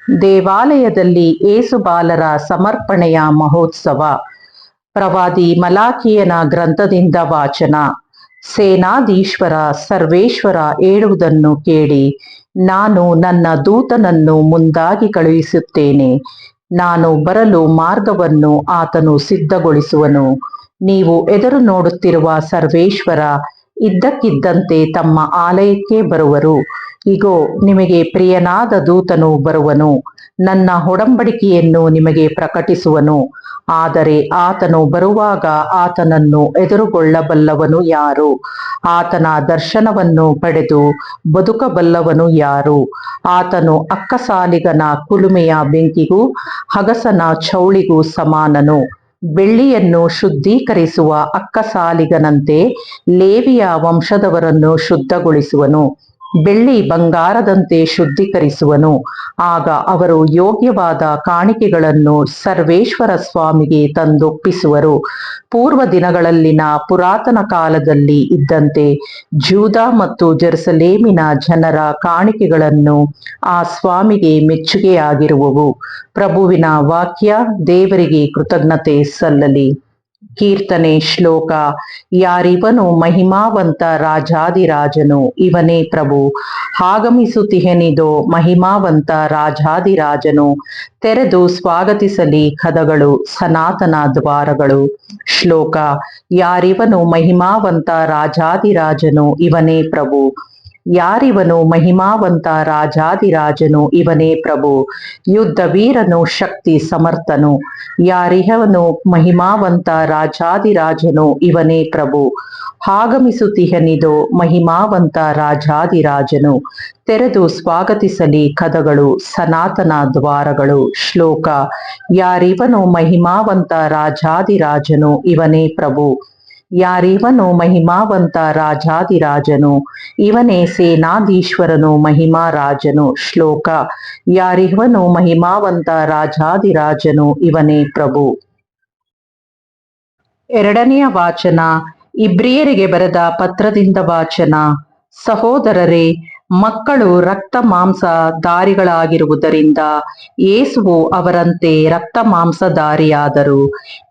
ದೇವಾಲಯದಲ್ಲಿ ಏಸುಬಾಲರ ಸಮರ್ಪಣೆಯ ಮಹೋತ್ಸವ. ಪ್ರವಾದಿ ಮಲಾಖಿಯನ ಗ್ರಂಥದಿಂದ ವಾಚನ. ಸೇನಾಧೀಶ್ವರ ಸರ್ವೇಶ್ವರ ಹೇಳುವುದನ್ನು ಕೇಳಿ, ನಾನು ನನ್ನ ದೂತನನ್ನು ಮುಂದಾಗಿ ಕಳುಹಿಸುತ್ತೇನೆ. ನಾನು ಬರಲು ಮಾರ್ಗವನ್ನು ಆತನು ಸಿದ್ಧಗೊಳಿಸುವನು. ನೀವು ಎದುರು ನೋಡುತ್ತಿರುವ ಸರ್ವೇಶ್ವರ ಇದ್ದಕ್ಕಿದ್ದಂತೆ ತಮ್ಮ ಆಲಯಕ್ಕೆ ಬರುವರು. ಇಗೋ, ನಿಮಗೆ ಪ್ರಿಯನಾದ ದೂತನು ಬರುವನು. ನನ್ನ ಒಡಂಬಡಿಕೆಯನ್ನು ನಿಮಗೆ ಪ್ರಕಟಿಸುವನು. ಆದರೆ ಆತನು ಬರುವಾಗ ಆತನನ್ನು ಎದುರುಗೊಳ್ಳಬಲ್ಲವನು ಯಾರು? ಆತನ ದರ್ಶನವನ್ನು ಪಡೆದು ಬದುಕಬಲ್ಲವನು ಯಾರು? ಆತನು ಅಕ್ಕಸಾಲಿಗನ ಕುಲುಮೆಯ ಬೆಂಕಿಗೂ ಅಗಸನ ಚೌಳಿಗೂ ಸಮಾನನು. ಬೆಳ್ಳಿಯನ್ನು ಶುದ್ಧೀಕರಿಸುವ ಅಕ್ಕಸಾಲಿಗನಂತೆ ಲೇವಿಯ ವಂಶದವರನ್ನು ಶುದ್ಧಗೊಳಿಸುವನು. ಬೆಳ್ಳಿ ಬಂಗಾರದಂತೆ ಶುದ್ಧೀಕರಿಸುವನು. ಆಗ ಅವರು ಯೋಗ್ಯವಾದ ಕಾಣಿಕೆಗಳನ್ನು ಸರ್ವೇಶ್ವರ ಸ್ವಾಮಿಗೆ ತಂದೊಪ್ಪಿಸುವರು. ಪೂರ್ವ ದಿನಗಳಲ್ಲಿನ ಪುರಾತನ ಕಾಲದಲ್ಲಿ ಇದ್ದಂತೆ ಜೂದ ಮತ್ತು ಜೆರುಸಲೇಮಿನ ಜನರ ಕಾಣಿಕೆಗಳನ್ನು ಆ ಸ್ವಾಮಿಗೆ ಮೆಚ್ಚುಗೆಯಾಗಿರುವವು. ಪ್ರಭುವಿನ ವಾಕ್ಯ. ದೇವರಿಗೆ ಕೃತಜ್ಞತೆ ಸಲ್ಲಲಿ. ಕೀರ್ತನೆ. ಶ್ಲೋಕ. ಯಾರಿವನು? ಮಹಿಮಾವಂತ ರಾಜಾದಿರಾಜನು, ಇವನೇ ಪ್ರಭು. ಆಗಮಿಸುತ್ತಿಹನಿದೋ ಮಹಿಮಾವಂತ ರಾಜಾದಿರಾಜನು. ತೆರೆದು ಸ್ವಾಗತಿಸಲಿ ಕದಗಳು, ಸನಾತನ ದ್ವಾರಗಳು. ಶ್ಲೋಕ. ಯಾರಿವನು? ಮಹಿಮಾವಂತ ರಾಜಾದಿರಾಜನು, ಇವನೇ ಪ್ರಭು. ಯಾರಿವನು? ಮಹಿಮಾವಂತ ರಾಜಾದಿರಾಜನು, ಇವನೇ ಪ್ರಭು. ಯುದ್ಧ ವೀರನು, ಶಕ್ತಿ ಸಮರ್ಥನು. ಯಾರಿವನು? ಮಹಿಮಾವಂತ ರಾಜಾದಿರಾಜನು, ಇವನೇ ಪ್ರಭು. ಆಗಮಿಸುತ್ತಿಹನಿದೋ ಮಹಿಮಾವಂತ ರಾಜಾದಿರಾಜನು. ತೆರೆದು ಸ್ವಾಗತಿಸಲಿ ಕದಗಳು, ಸನಾತನ ದ್ವಾರಗಳು. ಶ್ಲೋಕ. ಯಾರಿವನು? ಮಹಿಮಾವಂತ ರಾಜಾದಿರಾಜನು, ಇವನೇ ಪ್ರಭು. ಯಾರಿವನು? ಮಹಿಮಾವಂತ ರಾಜಾದಿರಾಜನು, ಇವನೇ ಸೇನಾಧೀಶ್ವರನು, ಮಹಿಮಾರಾಜನು. ಶ್ಲೋಕ. ಯಾರಿವನು? ಮಹಿಮಾವಂತ ರಾಜಾದಿರಾಜನು, ಇವನೇ ಪ್ರಭು. ಎರಡನೆಯ ವಾಚನ. ಇಬ್ರಿಯರಿಗೆ ಬರೆದ ಪತ್ರದಿಂದ ವಾಚನ. ಸಹೋದರರೇ, ಮಕ್ಕಳು ರಕ್ತ ಮಾಂಸ ಧಾರಿಗಳಾಗಿರುವುದರಿಂದ ಯೇಸುವು ಅವರಂತೆ ರಕ್ತ ಮಾಂಸಧಾರಿಯಾದರು.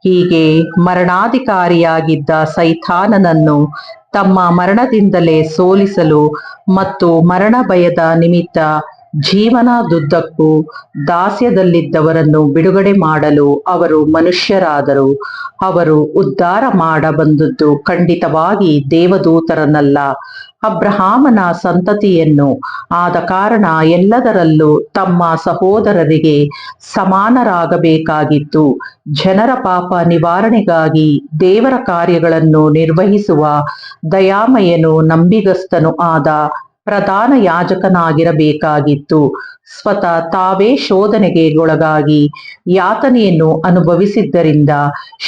ಹೀಗೆ ಮರಣಾಧಿಕಾರಿಯಾಗಿದ್ದ ಸೈತಾನನನ್ನು ತಮ್ಮ ಮರಣದಿಂದಲೇ ಸೋಲಿಸಲು ಮತ್ತು ಮರಣ ಭಯದ ನಿಮಿತ್ತ ಜೀವನದುದ್ದಕ್ಕೂ ದಾಸ್ಯದಲ್ಲಿದ್ದವರನ್ನು ಬಿಡುಗಡೆ ಮಾಡಲು ಅವರು ಮನುಷ್ಯರಾದರು. ಅವರು ಉದ್ಧಾರ ಮಾಡ ಬಂದದ್ದು ಖಂಡಿತವಾಗಿ ದೇವದೂತರನ್ನಲ್ಲ, ಅಬ್ರಹಾಮನ ಸಂತತಿಯನ್ನು. ಆದ ಕಾರಣ ಎಲ್ಲದರಲ್ಲೂ ತಮ್ಮ ಸಹೋದರರಿಗೆ ಸಮಾನರಾಗಬೇಕಾಗಿತ್ತು. ಜನರ ಪಾಪ ನಿವಾರಣೆಗಾಗಿ ದೇವರ ಕಾರ್ಯಗಳನ್ನು ನಿರ್ವಹಿಸುವ ದಯಾಮಯನು, ನಂಬಿಗಸ್ತನೂ ಆದ ಪ್ರಧಾನ ಯಾಜಕನಾಗಿರಬೇಕಾಗಿತ್ತು. ಸ್ವತಃ ತಾವೇ ಶೋಧನೆಗೆ ಒಳಗಾಗಿ ಯಾತನೆಯನ್ನು ಅನುಭವಿಸಿದ್ದರಿಂದ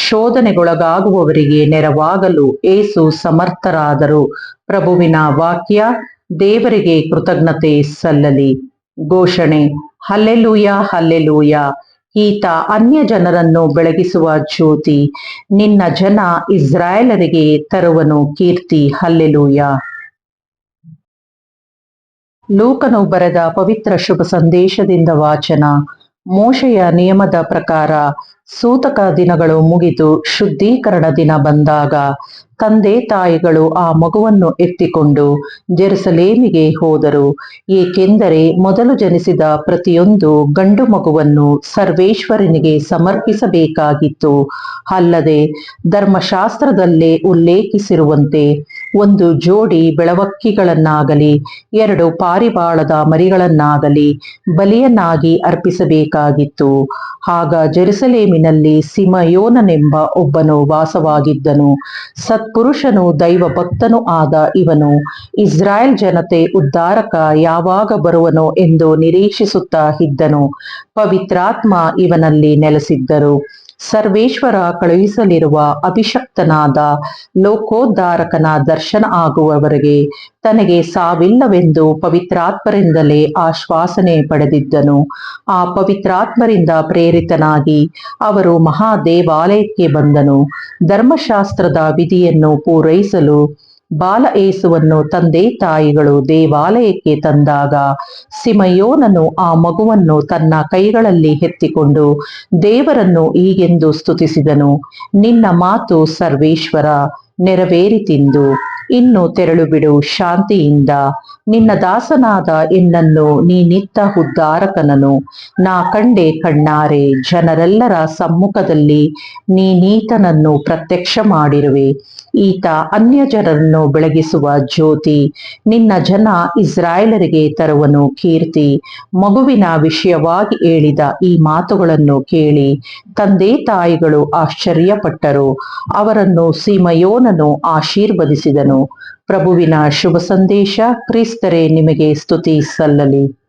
ಶೋಧನೆಗೊಳಗಾಗುವವರಿಗೆ ನೆರವಾಗಲು ಯೇಸು ಸಮರ್ಥರಾದರು. ಪ್ರಭುವಿನ ವಾಕ್ಯ. ದೇವರಿಗೆ ಕೃತಜ್ಞತೆ ಸಲ್ಲಲಿ. ಘೋಷಣೆ. Hallelujah, hallelujah. ಈತ ಅನ್ಯ ಜನರನ್ನು ಬೆಳಗಿಸುವ ಜ್ಯೋತಿ. ನಿನ್ನ ಜನ ಇಸ್ರಾಯೇಲರಿಗೆ ತರುವನು ಕೀರ್ತಿ. ಹಲ್ಲೆಲೂಯಾ. ಲೂಕನು ಬರೆದ ಪವಿತ್ರ ಶುಭ ಸಂದೇಶದಿಂದ ವಾಚನ. ಮೋಶೆಯ ನಿಯಮದ ಪ್ರಕಾರ ಸೂತಕ ದಿನಗಳು ಮುಗಿದು ಶುದ್ಧೀಕರಣ ದಿನ ಬಂದಾಗ ತಂದೆ ತಾಯಿಗಳು ಆ ಮಗುವನ್ನು ಎತ್ತಿಕೊಂಡು ಜೆರುಸಲೇಮಿಗೆ ಹೋದರು. ಏಕೆಂದರೆ ಮೊದಲು ಜನಿಸಿದ ಪ್ರತಿಯೊಂದು ಗಂಡು ಮಗುವನ್ನು ಸರ್ವೇಶ್ವರನಿಗೆ ಸಮರ್ಪಿಸಬೇಕಾಗಿತ್ತು. ಅಲ್ಲದೆ ಧರ್ಮಶಾಸ್ತ್ರದಲ್ಲೇ ಉಲ್ಲೇಖಿಸಿರುವಂತೆ ಒಂದು ಜೋಡಿ ಬೆಳವಕ್ಕಿಗಳನ್ನಾಗಲಿ 2 ಪಾರಿವಾಳದ ಮರಿಗಳನ್ನಾಗಲಿ ಬಲಿಯನ್ನಾಗಿ ಅರ್ಪಿಸಬೇಕಾಗಿತ್ತು. ಆಗ ಜೆರುಸಲೇಮಿನಲ್ಲಿ ಸಿಮೆಯೋನನೆಂಬ ಒಬ್ಬನು ವಾಸವಾಗಿದ್ದನು. ಸತ್ಪುರುಷನು, ದೈವ ಭಕ್ತನೂ ಆದ ಇವನು ಇಸ್ರಾಯೇಲ್ ಜನತೆ ಉದ್ಧಾರಕ ಯಾವಾಗ ಬರುವನೋ ಎಂದು ನಿರೀಕ್ಷಿಸುತ್ತಾ ಇದ್ದನು. ಪವಿತ್ರಾತ್ಮ ಇವನಲ್ಲಿ ನೆಲೆಸಿದ್ದರು. ಸರ್ವೇಶ್ವರ ಕಳುಹಿಸಲಿರುವ ಅಭಿಷಕ್ತನಾದ ಲೋಕೋದ್ಧಾರಕನ ದರ್ಶನ ಆಗುವವರೆಗೆ ತನಗೆ ಸಾವಿಲ್ಲವೆಂದು ಪವಿತ್ರಾತ್ಮರಿಂದಲೇ ಆಶ್ವಾಸನೆ ಪಡೆದಿದ್ದನು. ಆ ಪವಿತ್ರಾತ್ಮರಿಂದ ಪ್ರೇರಿತನಾಗಿ ಅವರು ಮಹಾದೇವಾಲಯಕ್ಕೆ ಬಂದನು. ಧರ್ಮಶಾಸ್ತ್ರದ ವಿಧಿಯನ್ನು ಪೂರೈಸಲು ಬಾಲ ಏಸುವನ್ನು ತಂದೆ ತಾಯಿಗಳು ದೇವಾಲಯಕ್ಕೆ ತಂದಾಗ ಸಿಮಯೋನನು ಆ ಮಗುವನ್ನು ತನ್ನ ಕೈಗಳಲ್ಲಿ ಎತ್ತಿಕೊಂಡು ದೇವರನ್ನು ಹೀಗೆಂದು ಸ್ತುತಿಸಿದನು, ನಿನ್ನ ಮಾತು ಸರ್ವೇಶ್ವರ ನೆರವೇರಿತೆಂದು. ಇನ್ನು ತೆರಳು ಬಿಡು ಶಾಂತಿಯಿಂದ, ನಿನ್ನ ದಾಸನಾದ ಎನ್ನನ್ನು ನೀನಿತ್ತ ಉದ್ಧಾರಕನನು ನಾ ಕಂಡೆ ಕಣ್ಣಾರೆ. ಜನರೆಲ್ಲರ ಸಮ್ಮುಖದಲ್ಲಿ ನೀನೀತನನ್ನು ಪ್ರತ್ಯಕ್ಷ ಮಾಡಿರುವೆ. ಈತ ಅನ್ಯ ಜನರನ್ನು ಬೆಳಗಿಸುವ ಜ್ಯೋತಿ, ನಿನ್ನ ಜನ ಇಸ್ರಾಯೇಲರಿಗೆ ತರುವನು ಕೀರ್ತಿ. ಮಗುವಿನ ವಿಷಯವಾಗಿ ಹೇಳಿದ ಈ ಮಾತುಗಳನ್ನು ಕೇಳಿ ತಂದೆ ತಾಯಿಗಳು ಆಶ್ಚರ್ಯಪಟ್ಟರು. ಅವರನ್ನು ಸಿಮಯೋನನು ಆಶೀರ್ವದಿಸಿದನು. ಪ್ರಭುವಿನ ಶುಭ ಸಂದೇಶ. ಕ್ರಿಸ್ತರೇ, ನಿಮಗೆ ಸ್ತುತಿ ಸಲ್ಲಲಿ.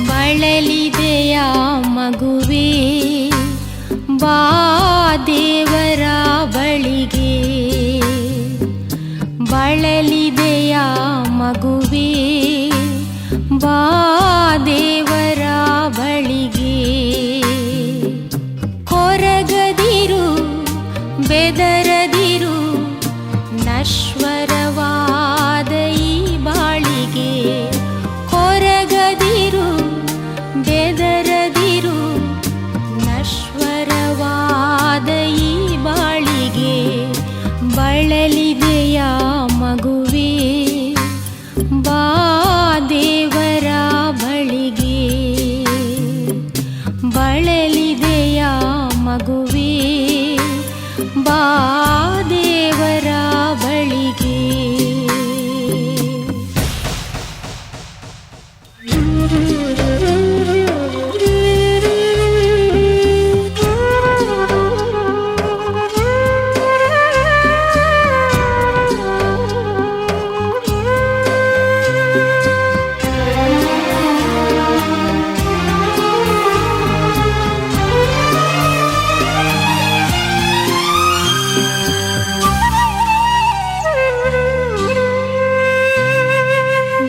ಬಳಲಿದೆಯ ಮಗುವೇ, ಬಾ ದೇವರ ಬಳಿಗೆ. ಬಳಲಿದೆಯ ಮಗುವೇ, ಬಾ ದೇವರ ಬಳಿಗೆ. ಕೊರಗದಿರು, ಬೆದರದಿರು, ನಶ್ವರವಾದ ಈ ಬಾಳಿಗೆ. ಕೊರಗದಿರು, ಬೆದರದಿರು, ನಶ್ವರವಾದ ಈ ಬಾಳಿಗೆ. ಬಳಲಿದೆಯ ಮಗುವೇ, ಬಾ ದೇವರ ಬಳಿಗೆ. ಬಳಲಿದೆಯ ಮಗುವೇ, ಬಾ ದೇವರ ಬಳಿಗೆ.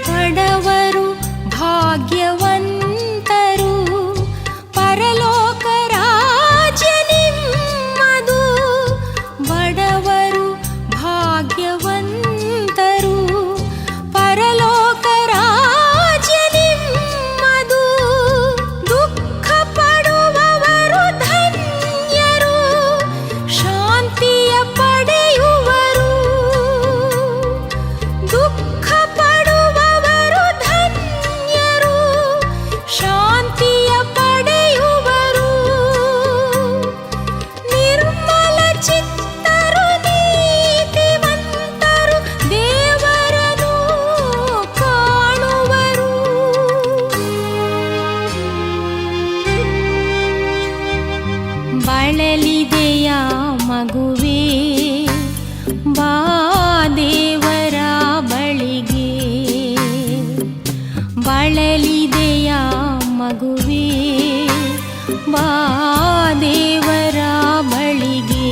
ಬಡವರು ಭಾಗ್ಯವಂತರು, ಪರಲೋಕ ರಾಜ್ಯ ನಿಮ್ಮದು. ಬಡವರು ಭಾಗ್ಯವಂತರು, ಪರಲೋಕ ರಾಜ್ಯ ನಿಮ್ಮದು. ದುಃಖ ಪಡುವವರು ಧನ್ಯರು, ಶಾಂತಿಯ ಪಡೆಯುವರು. ದುಃಖ ಪಡುವವರು ಧನ್ಯರು, ಶಾಂತಿಯ ಪಡೆಯುವರು. ನಿರ್ಮಲ ಚಿತ್ತರು, ನೀತಿವಂತರು, ದೇವರನ್ನು ಕಾಣುವರು. ಬಳಲಿದೆಯ ಮಗುವೇ, ಬಾ ದೇವರ ಬಳಿಗೆ. ಬಳಲಿದೆಯ ಮಗುವೇ, ಬಾ ದೇವರ ಬಳಿಗೆ.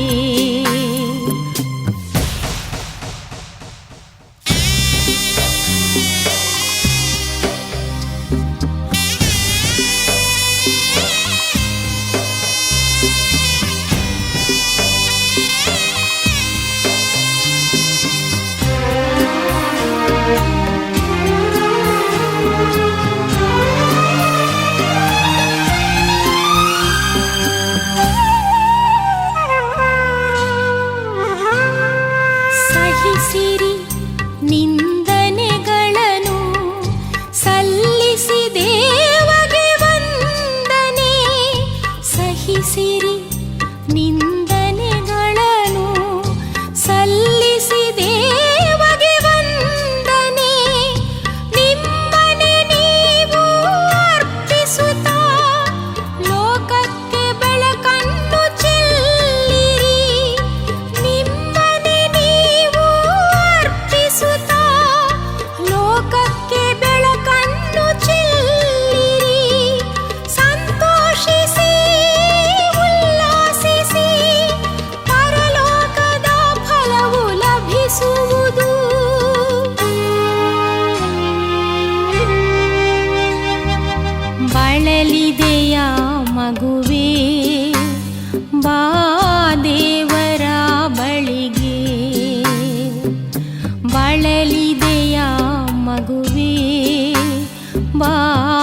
ಬಾ